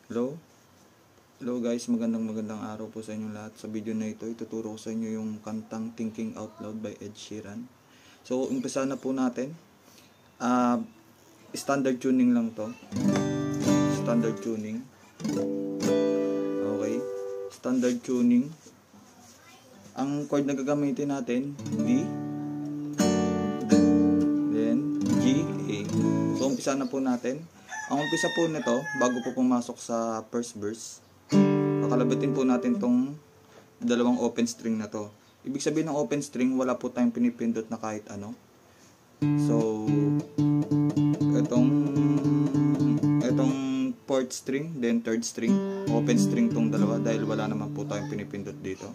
Hello? Hello guys, magandang araw po sa inyong lahat. Sa video na ito, ituturo ko sa inyo yung kantang Thinking Out Loud by Ed Sheeran. So, umpisa na po natin. Standard tuning lang to. Standard tuning. Okay. Standard tuning. Ang chord na gagamitin natin, D, then G, A. So, umpisa na po natin. Ang umpisa po nito, bago po pumasok sa first verse, kakalabitin po natin tong dalawang open string na to. Ibig sabihin ng open string, wala po tayong pinipindot na kahit ano. So, itong fourth string, then third string, open string tong dalawa dahil wala naman po tayong pinipindot dito.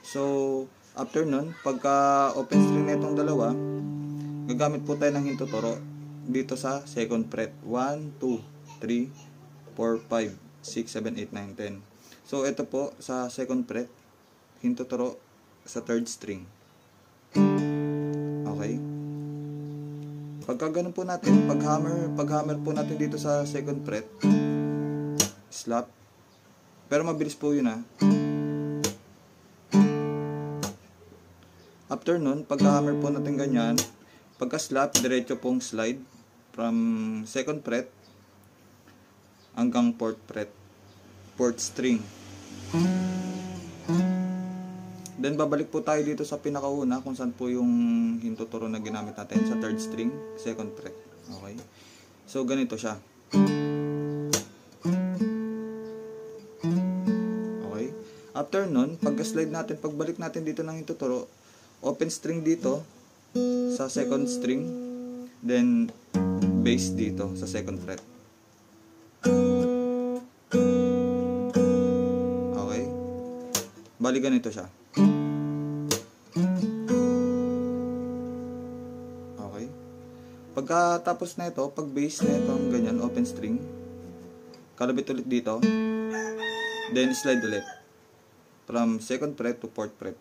So, after nun, pagka open string na itong dalawa, gagamit po tayo ng hintuturo dito sa second fret. 1, 2, 3, 4, 5, 6, 7, 8, 9, 10. So, ito po sa second fret, hintuturo sa third string. Okay? Pagka ganun po natin, pag hammer po natin dito sa second fret, slap. Pero mabilis po yun After nun, pagka hammer po natin ganyan, pagka slap, diretso pong slide from second fret hanggang fourth fret, fourth string. Then babalik po tayo dito sa pinakauna kung saan po yung hintuturo na ginamit natin sa third string, second fret. Okay? So ganito siya. Okay? After nun, pagka-slide natin, pagbalik natin dito ng hintuturo, open string dito sa second string, then bass dito sa second fret. Okay? Bali ganito siya. Okay? Pagkatapos na ito, pag bass na ito, ganyan, open string, kalabit ulit dito, then slide ulit from second fret to fourth fret.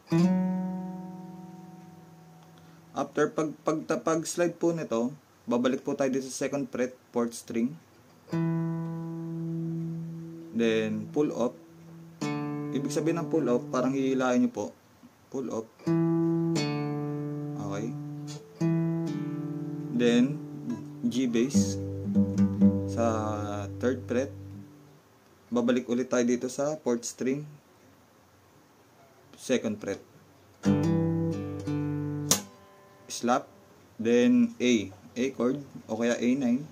After pag slide po nito, babalik po tayo dito sa second fret, fourth string. Then pull up. Ibig sabihin ng pull up, parang hihilahin nyo po. Pull up. Okay. Then G bass sa third fret. Babalik ulit tayo dito sa fourth string, second fret. Slap, then A chord o kaya A9,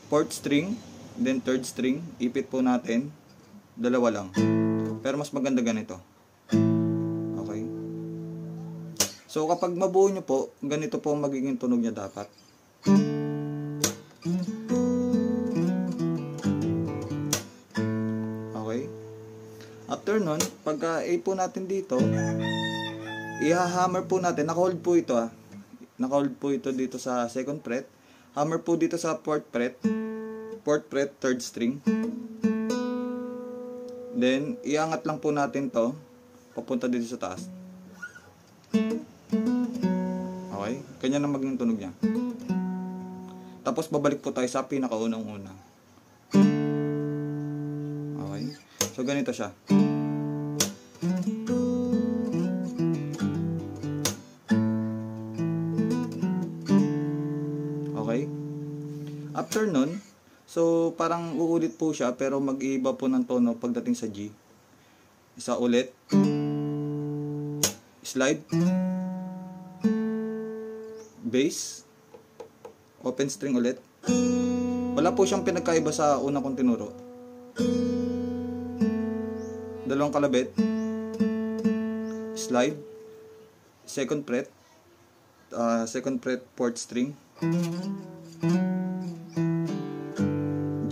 fourth string, then third string, ipit po natin, dalawa lang, pero mas maganda ganito. Okay, so kapag mabuo nyo po, ganito po ang magiging tunog niya dapat. Okay, after nun, pagka A po natin dito, i-hammer po natin, naka-hold po ito naka-hold po ito dito sa second fret, hammer po dito sa fourth fret, third string, then iangat lang po natin to papunta dito sa taas. Okay, kanya na maging tunog niya. Tapos babalik po tayo sa pinakaunang-una. Okay, so ganito siya. After nun, so parang uulit po siya pero mag-iiba po ng tono pagdating sa G. Isa ulit, slide, bass, open string ulit. Wala po siyang pinagkaiba sa una kong tinuro. Dalawang kalabit, slide, second fret, fourth string,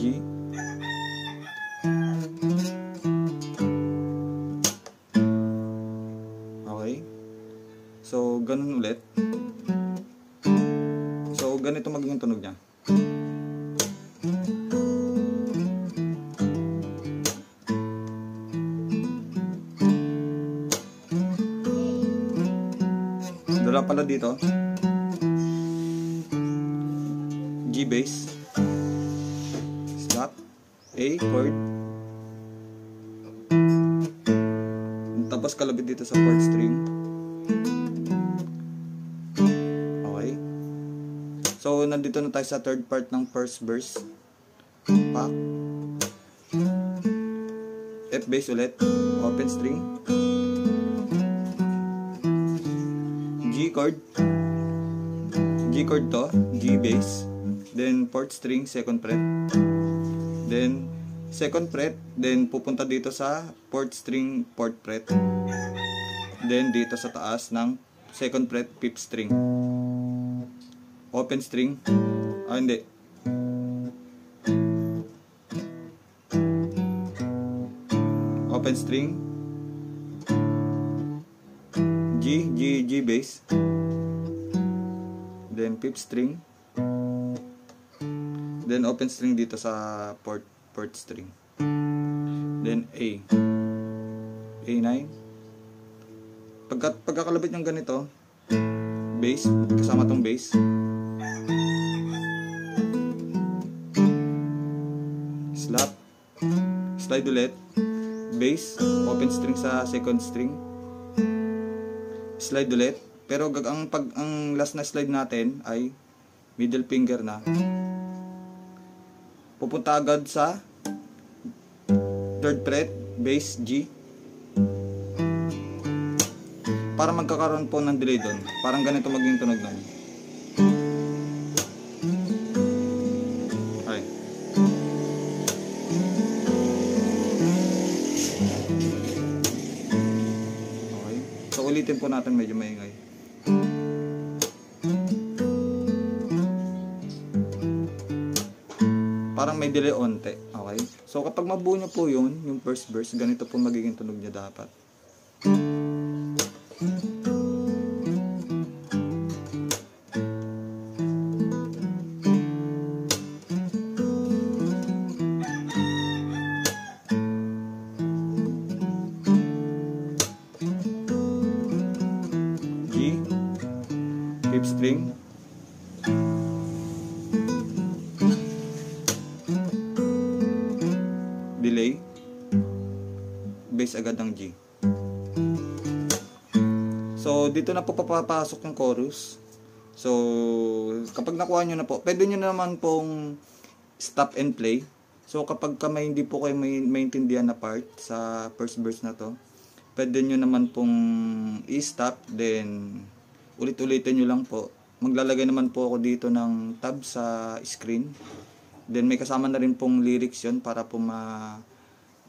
G, okay, so ganun ulit. So ganito magiging tunog niya. Dala pala dito, G bass, slap, A chord. Tapos kalabit dito sa 4th string. Okay. So, nandito na tayo sa third part ng first verse. Pa. F bass ulit. Open string. G chord. G chord to. G bass. Then 4th string, 2nd fret. Then 2nd fret. Then pupunta dito sa 4th string, 4th fret. Then dito sa taas ng 2nd fret, 5th string. Open string. Hindi. Open string. G bass. Then 5th string. Then open string dito sa 4th string. Then A. A9. Pagkakalabit ng ganito, bass, kasama tong bass. Slap. Slide ulit. Bass, open string sa 2nd string. Slide ulit. Pero ang last na slide natin ay middle finger na. Pupunta agad sa 3rd fret, bass, G. Para magkakaroon po ng delay doon. Parang ganito maging tunog nun. Okay. Okay. So ulitin po natin, medyo maingay. Parang may delay onte. Okay. So kapag mabuo nyo po yun, yung first verse, ganito po magiging tunog niya dapat. G, 5th string. Delay. Bass agad ng G. So, dito na po papapasok yung chorus. So, kapag nakuha nyo na po, pwede nyo naman pong stop and play. So, kapag hindi po kayo maintindihan na part sa first verse na to, pwede nyo naman pong i-stop, then ulit-ulitin nyo lang po. Maglalagay naman po ako dito ng tab sa screen. Then may kasama na rin pong lyrics yon para po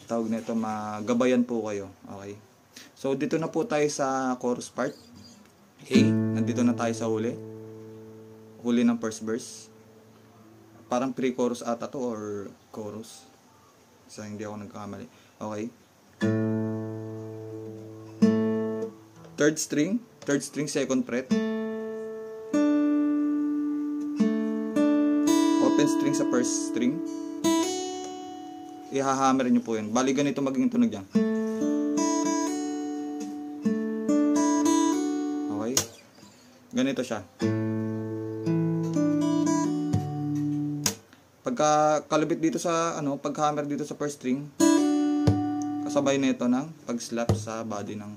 magabayan po kayo. Okay. So dito na po tayo sa chorus part. A, nandito na tayo sa huli. Huli ng first verse. Parang pre-chorus ata to or chorus. So hindi ako nagkakamali. Okay. 3rd string, 2nd fret. Open string sa 1st string. Ihahammer nyo po yun. Bali ganito magiging tunog yan. Okay. Ganito siya. Pagkalabit dito sa paghammer dito sa 1st string, kasabay nito ng pag-slap sa body ng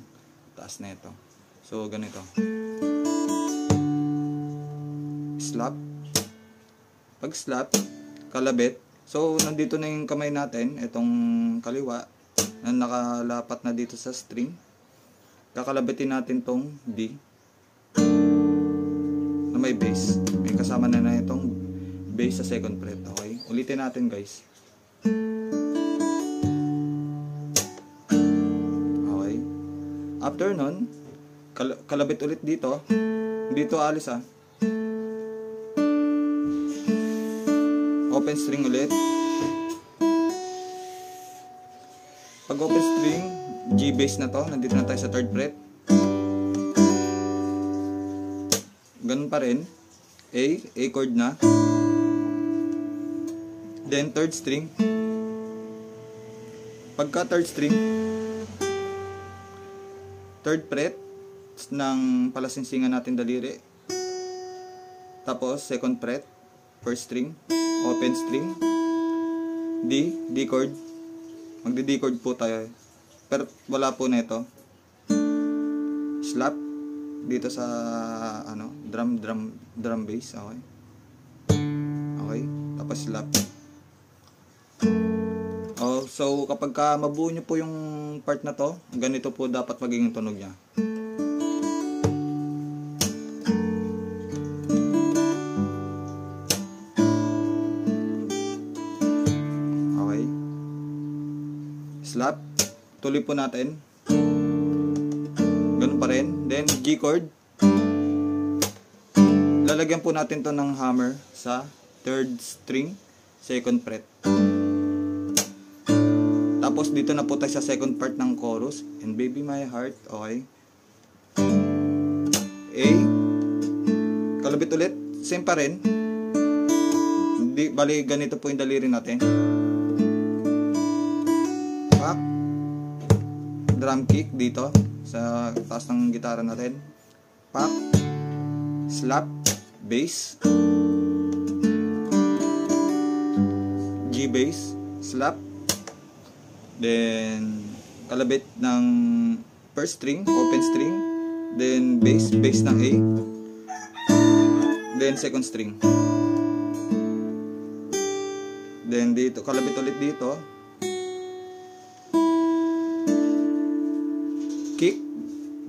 taas nito. So ganito. Slap. Pag-slap, kalabit. So, nandito na yung kamay natin, itong kaliwa, na nakalapat na dito sa string. Kakalabitin natin tong D, na may bass. May kasama na itong bass sa 2nd fret. Okay? Ulitin natin, guys. Okay. After nun, kalabit ulit dito. Dito alis Open string ulit. Pag open string, G bass na to. Nandito na tayo sa 3rd fret. Ganun pa rin. A chord na. Then 3rd string. Pagka 3rd string, 3rd fret ng palasinsingan natin daliri. Tapos 2nd fret, 1st string, open string. D chord. Magdi-D chord po tayo. Pero wala po na ito. Slap dito sa ano, drum bass, okay. Okay, tapos slap. Oh, so kapag mabuo nyo po yung part na to, ganito po dapat magiging tunog niya. Okay. Slap. Tuloy po natin. Ganun pa rin. Then G chord. Lalagyan po natin to ng hammer sa 3rd string, 2nd fret. Tapos dito na po tayo sa 2nd part ng chorus. And baby my heart. Okay. A. Kalabit ulit. Same pa rin. Bali ganito po yung daliri natin. Pak. Drum kick dito sa taas ng gitara natin. Pak. Slap. Bass. G bass. Slap. Then kalabit ng 1st string, open string. Then bass ng A. Then 2nd string. Then dito, kalabit ulit dito. Kick,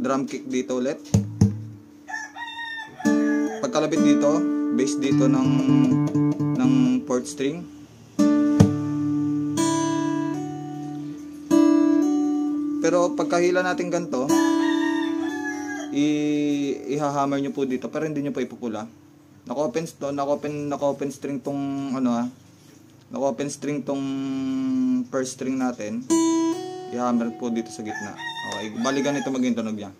drum kick dito ulit. Pagkalabit dito, bass dito ng 4th string. Pero pagkahila natin ganito, ihahammer nyo po dito, pero hindi nyo pa ipupula. Naka-open string tong ano naka-open string tong 1st string natin. I-hammer po dito sa gitna. Okay, bali ganito maging tunog niya.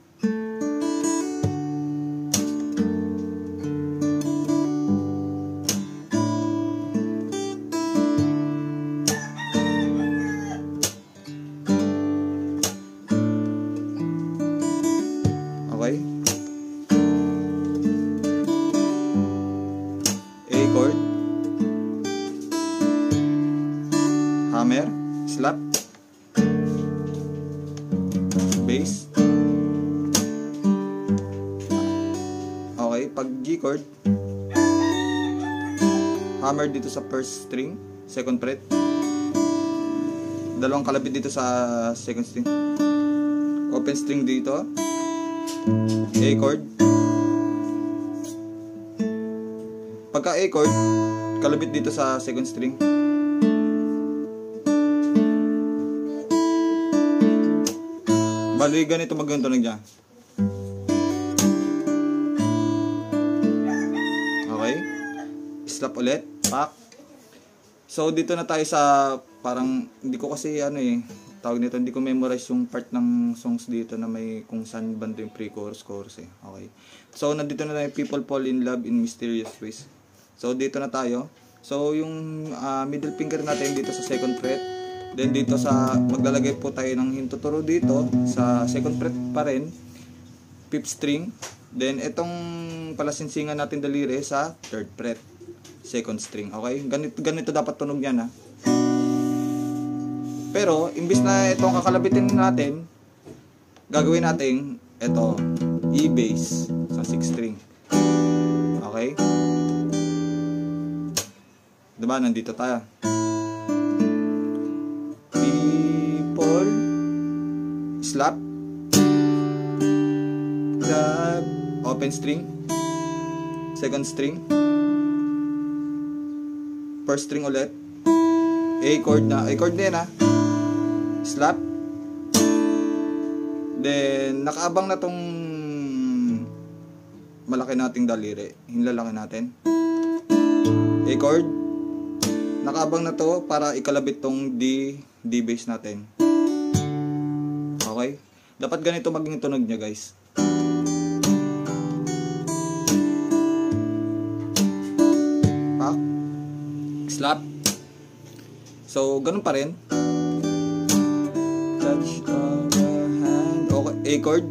Okay. A chord. Hammer, slap. Bass. Okay, pag G chord, hammer dito sa 1st string, 2nd fret. Dalawang kalabit dito sa 2nd string. Open string dito. A chord. Pagka A chord, kalabit dito sa 2nd string. Bali ganito magtunog niya. Okay. Slap ulit. Pak. So dito na tayo sa parang hindi ko kasi tawag nito, hindi ko memorize yung part ng songs dito na may kung saan banda yung pre-chorus, chorus eh. Okay. So nandito na tayo, people fall in love in mysterious ways. So dito na tayo. So yung middle finger natin dito sa 2nd fret. Then dito sa maglalagay po tayo ng hintuturo dito sa 2nd fret pa rin, 5th string. Then itong palasinsingan natin daliri sa 3rd fret, 2nd string. Okay? Ganito dapat tunog niyan, ha. Pero imbis na itong kakalabitin natin, gagawin natin ito, E bass sa 6th string. Okay? Diba? Nandito tayo. People, slap, grab, open string, 2nd string, 1st string ulit, A chord na yan, ha. Slap. Then nakaabang na tong malaki nating daliri, hinlalaki natin. A chord. Nakaabang na to para ikalabit tong D bass natin. Okay? Dapat ganito maging tunog niya, guys. Pak. Slap. So, ganun pa rin. Touch of the hand. Okay, A chord.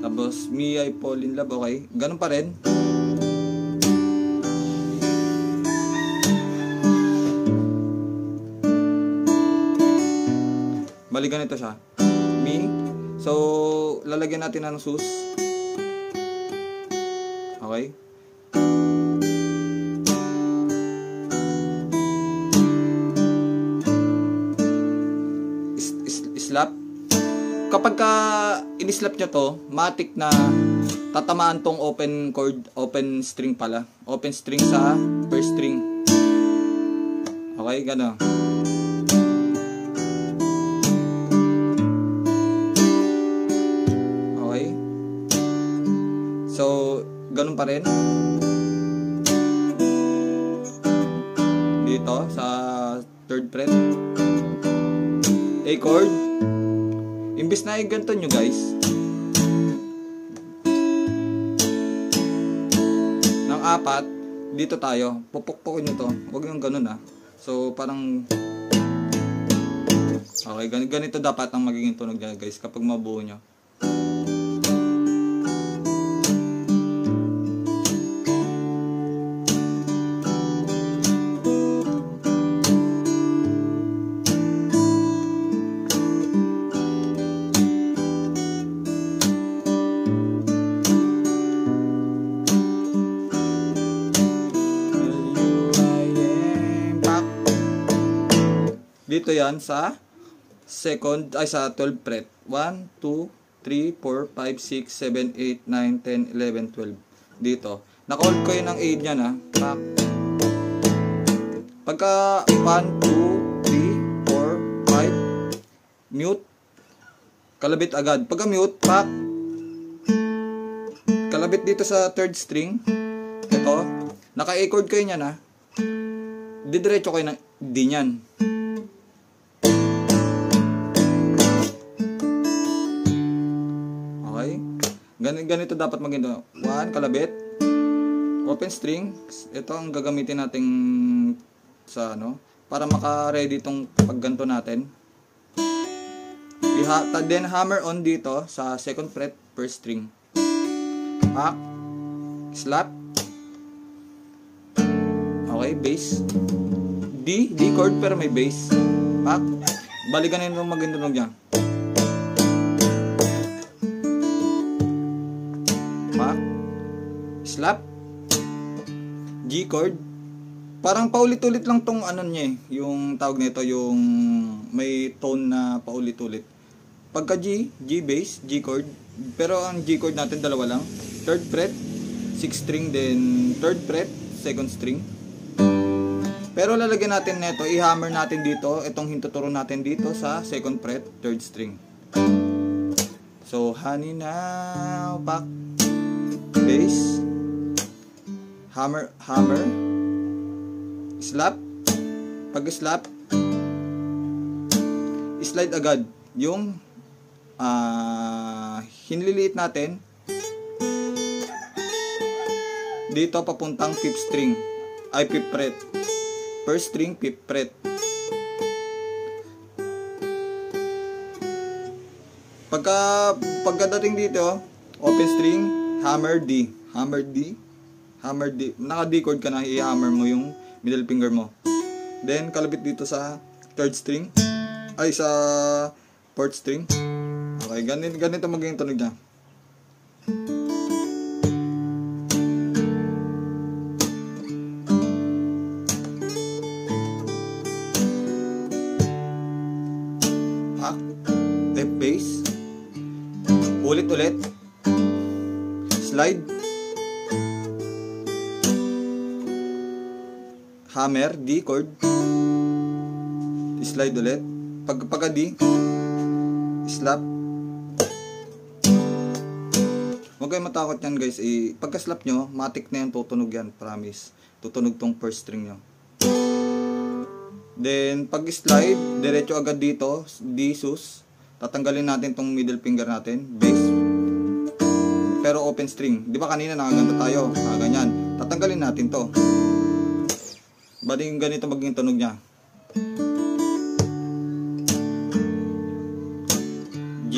Tapos, me I fall in love. Okay, ganun pa rin. Bali ganito siya. Mi. So, lalagyan natin ng sus. Okay. Slap. Kapag ka in-slap nyo to, matik na tatamaan tong open chord, open string pala. Open string sa first string. Okay, gano'n. Okay. So, ganun pa rin. Dito, sa third fret. A chord. Imbis na i-ganto nyo guys, ng 4, dito tayo. Pupukpukin nyo to. Huwag yung ganun ah. So, parang okay, ganito dapat ang magiging tunog niya guys kapag mabuo nyo. Dito yan sa second, ay sa 12 fret. 1, 2, 3, 4, 5, 6, 7, 8, 9, 10, 11, 12. Dito. Naka-hold ko yun ng 8 yan ha. Pak. Pagka 1, 2, 3, 4, 5, mute. Kalabit agad. Pagka mute, pak. Kalabit dito sa third string. Ito. Naka-A chord kayo yan ha. Didiretso kayo ng D nyan. Ganito dapat maging 1, kalabit, open string. Ito ang gagamitin nating sa ano, para maka-ready tong pagganto natin. Then hammer on dito sa second fret, first string. Hack, slap. Okay, bass. D chord pero may bass. Hack. Balikan nito maging tunog niya. Slap, G chord. Parang paulit-ulit lang tong ano niya eh, yung tawag nito, yung may tone na paulit-ulit. Pagka G bass, G chord. Pero ang G chord natin dalawa lang. Third fret, 6 string, then third fret, second string. Pero lalagyan natin nito, i-hammer natin dito, itong hintuturo natin dito sa second fret, third string. So, honey now, pak, bass, hammer, slap. Pag slap, slide agad yung hinliliit natin dito papuntang 5th string, ay 5th fret. First string, 5th fret. Pagkadating dito, open string, hammer D. Naka D chord ka na, i-hammer mo yung middle finger mo. Then kalabit dito sa third string, ay sa fourth string. Okay, ganito magiging tunog niya. F bass. Ulit-ulit. Slide. Hammer, D chord. Slide ulit. Pagka D, slap. Huwag kayo matakot yan guys. Pagka-slap nyo, matik na yan, tutunog yan. Promise. Tutunog tong first string nyo. Then, pag-slide, diretso agad dito, D sus. Tatanggalin natin tong middle finger natin. Bass. Pero open string. Di ba kanina nakaganto tayo? Ganyan. Tatanggalin natin to. Bali yung ganito maging tunog niya. G.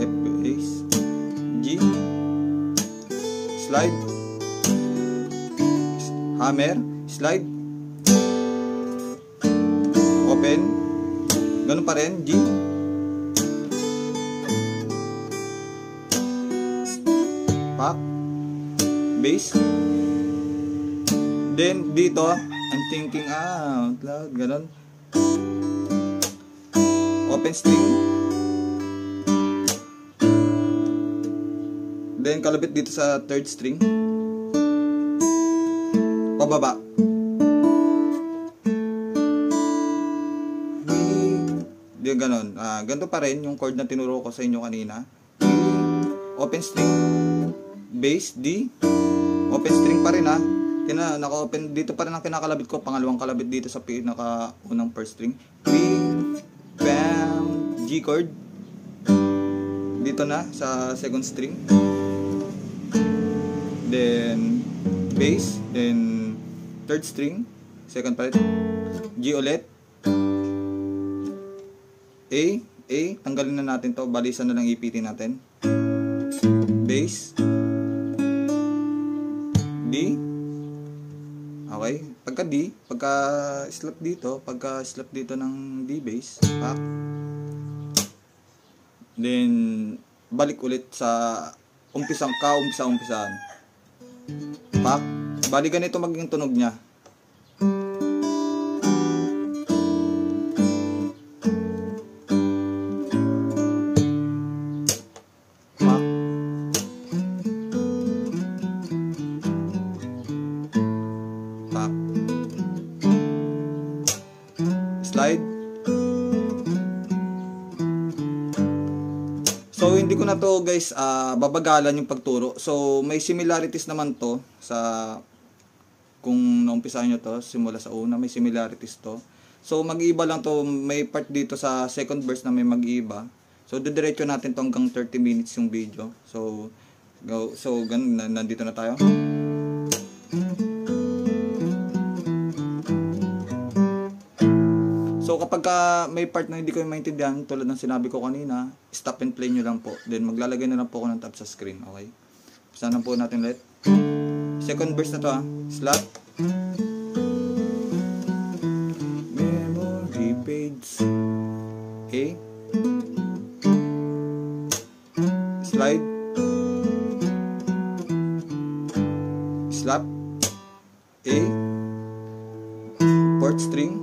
F bass. G. Slide. Hammer. Slide. Ganun pa rin, G. Pak. Bass. Then, dito, I'm thinking out loud. Ganun. Open string. Then, kalabit dito sa third string. Pababa. Di ganon. Ganito pa rin yung chord na tinuro ko sa inyo kanina. Open string, bass, D. Open string pa rin ha. Naka-open dito pa rin ang kinakalabit ko. Pangalawang kalabit dito sa pinaka-unang first string. Bam, G chord. Dito na sa second string. Then bass, then third string, second pa rin. G ulit. A, tanggalin na natin to, balisan na lang ipitin natin. Bass. D. Okay, pagka D, pagka slap dito ng D bass, pak. Then balik ulit sa umpisaan. Pak. Bali ganito maging tunog niya. Pak. Pak. Slide. So hindi ko na to guys babagalan yung pagturo. So may similarities naman to sa kung naumpisahan nyo to simula sa una, may similarities to. So mag-iiba lang to, may part dito sa second verse na may mag-iiba. So didiretso natin to hanggang 30 minutes yung video. So ganun, nandito na tayo. So kapag may part na hindi ko maintindihan, tulad ng sinabi ko kanina, stop and play nyo lang po. Then maglalagay na lang po ako ng tab sa screen, okay? Sana po natin ulit. Second verse na to slap. Memory page. A. Slide. Slap. A. Fourth string.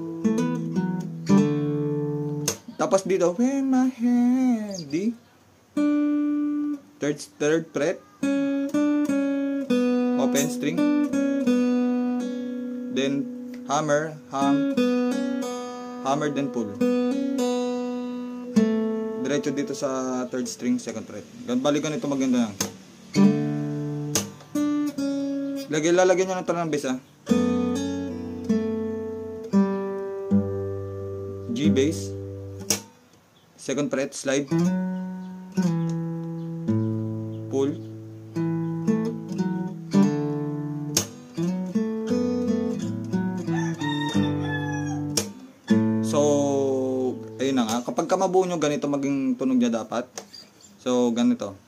Tapos dito, when my hand, D. Third fret. Open string. Then hammer, hammer then pull. Diretso dito sa third string, second fret. Balikan ito maganda lang. Lalagyan nyo ng tono ng bass G bass. Second fret, slide. Pull. So, ayun na nga. Kapag mabuo nyo, ganito maging tunog niya dapat. So, ganito.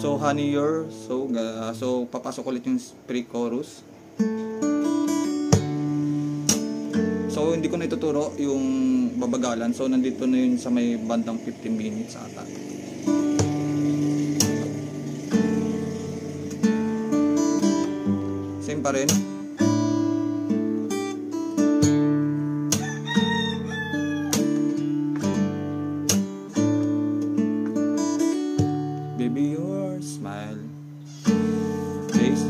So honey your, so papasok ulit yung pre-chorus. So hindi ko na ituturo yung babagalan. So nandito na yun sa may bandang 15 minutes ata. Same pa rin. Baby your smile. Bass.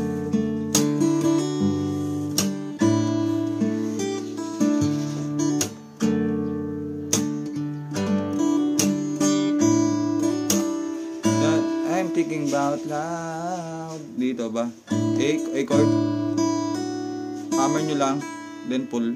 I'm thinking about loud. Dito ba? A chord. Hammer nyo lang. Then pull.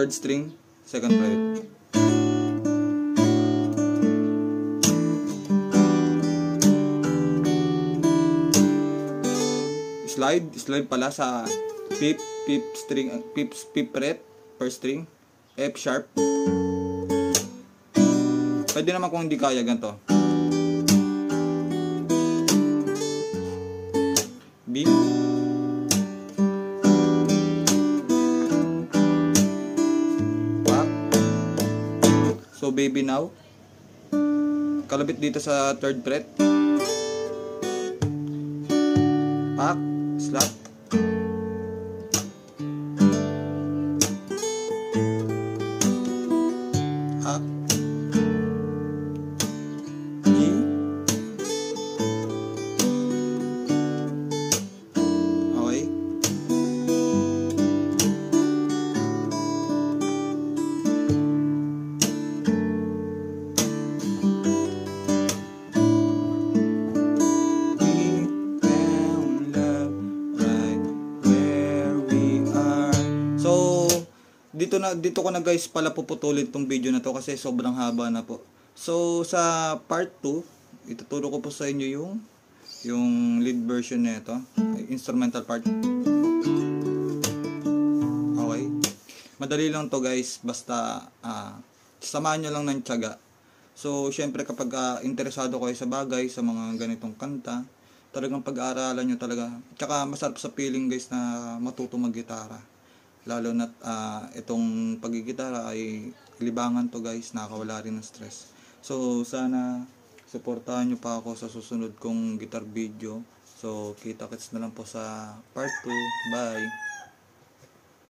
third string, second fret. Slide pala sa fifth fret, first string, F sharp. Pwede naman kung hindi kaya ganito. B. Pak. So baby now. Kalabit dito sa third fret. Pak, slap. A. G. Okay. Dito ko na guys pala puputulin tong video na to kasi sobrang haba na po. So sa part 2, ituturo ko po sa inyo yung lead version nito, instrumental part. Okay. Madali lang to guys, basta samahan nyo lang ng tiyaga. So syempre kapag interesado kayo sa bagay, sa mga ganitong kanta, talagang pag-aaralan nyo talaga. Tsaka masarap sa feeling guys na matuto mag-gitara. Lalo na itong pagigitara ay libangan to guys, nakakawala rin ng stress. So sana suportahan nyo pa ako sa susunod kong guitar video. So kita-kits na lang po sa part 2. Bye!